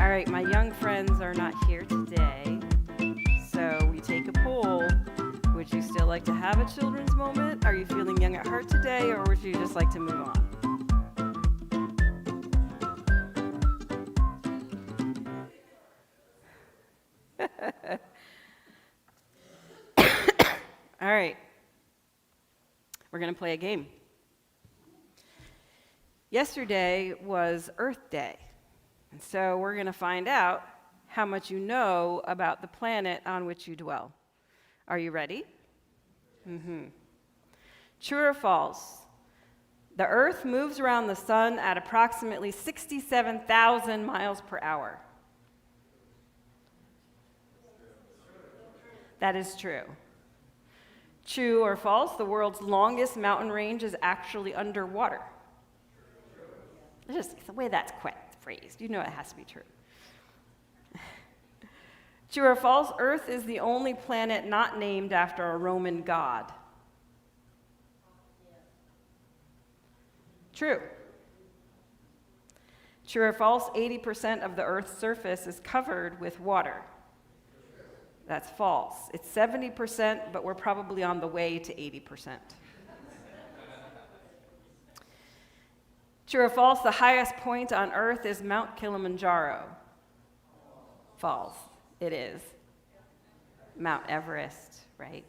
All right, my young friends are not here today, so we take a poll. Would you still like to have a children's moment? Are you feeling young at heart today, or would you just like to move on? All right, we're going to play a game. Yesterday was Earth Day, and so we're going to find out how much you know about the planet on which you dwell. Are you ready? True or false? The Earth moves around the sun at approximately 67,000 miles per hour. That is true. True or false? The world's longest mountain range is actually underwater. Just the way that's quite phrased, you know it has to be true. True or false? Earth is the only planet not named after a Roman god. True. True or false? 80% of the Earth's surface is covered with water. That's false. It's 70%, but we're probably on the way to 80%. True or false? The highest point on Earth is Mount Kilimanjaro. False. It is. Mount Everest, right?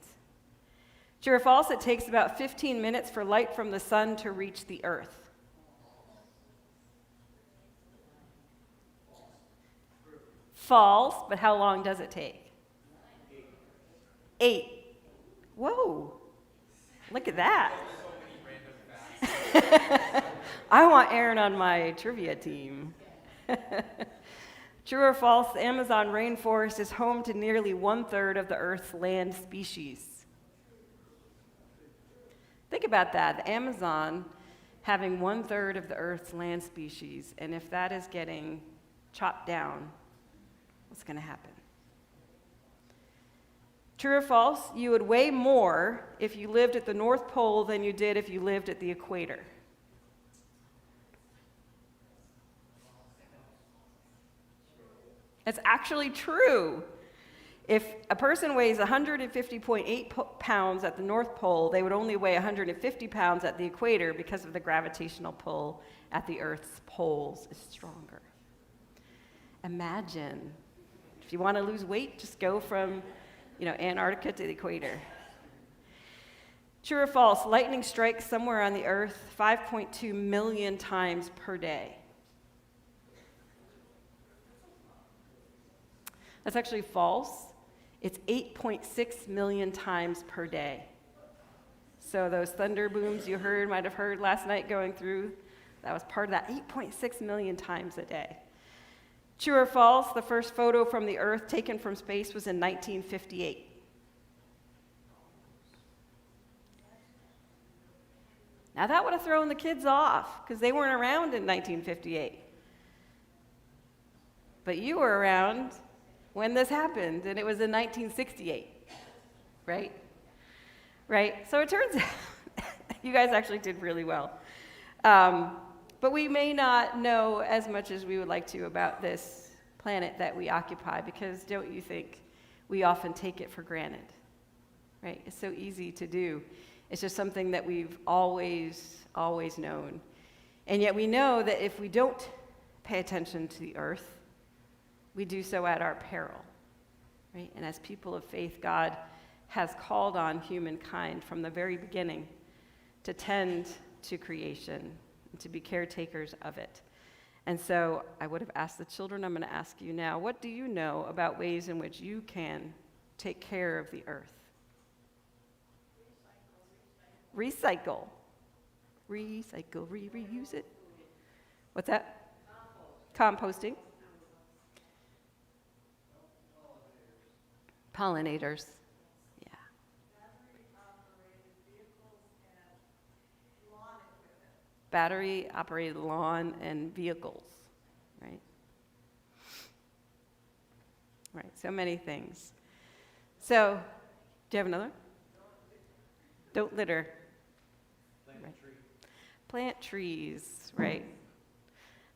True or false? It takes about 15 minutes for light from the sun to reach the Earth. False, but how long does it take? 8. Whoa. Look at that. I want Aaron on my trivia team. True or false, the Amazon rainforest is home to nearly 1/3 of the Earth's land species. Think about that, the Amazon having 1/3 of the Earth's land species, and if that is getting chopped down, what's going to happen? True or false, you would weigh more if you lived at the North Pole than you did if you lived at the equator. It's actually true. If a person weighs 150.8 pounds at the North Pole, they would only weigh 150 pounds at the equator because of the gravitational pull at the Earth's poles is stronger. Imagine, if you want to lose weight, just go from Antarctica to the equator. True or false, lightning strikes somewhere on the Earth 5.2 million times per day. That's actually false. It's 8.6 million times per day. So those thunder booms you might have heard last night going through, that was part of that 8.6 million times a day. True or false, the first photo from the Earth taken from space was in 1958. Now that would have thrown the kids off because they weren't around in 1958. But you were around when this happened, and it was in 1968, right? Right? So it turns out you guys actually did really well. But we may not know as much as we would like to about this planet that we occupy, because don't you think we often take it for granted, right? It's so easy to do. It's just something that we've always known. And yet we know that if we don't pay attention to the Earth, we do so at our peril, right? And as people of faith, God has called on humankind from the very beginning to tend to creation and to be caretakers of it. And so I would have asked the children, I'm going to ask you now, what do you know about ways in which you can take care of the Earth? Recycle. Recycle, reuse it. What's that? Composting. Pollinators, yeah. Battery-operated lawn and vehicles, right? Right, so many things. So, do you have another? Don't litter. Plant a tree. Plant trees, right?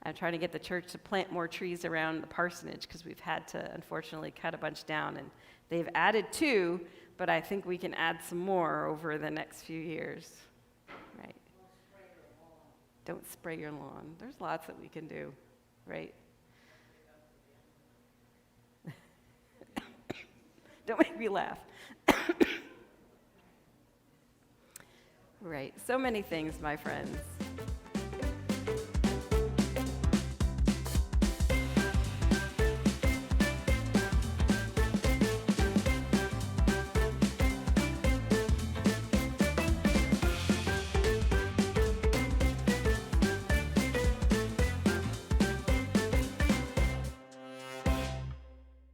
I'm trying to get the church to plant more trees around the parsonage because we've had to, unfortunately, cut a bunch down. And they've added 2, but I think we can add some more over the next few years. Right? Don't spray your lawn. There's lots that we can do, right? Don't make me laugh. Right. So many things, my friends.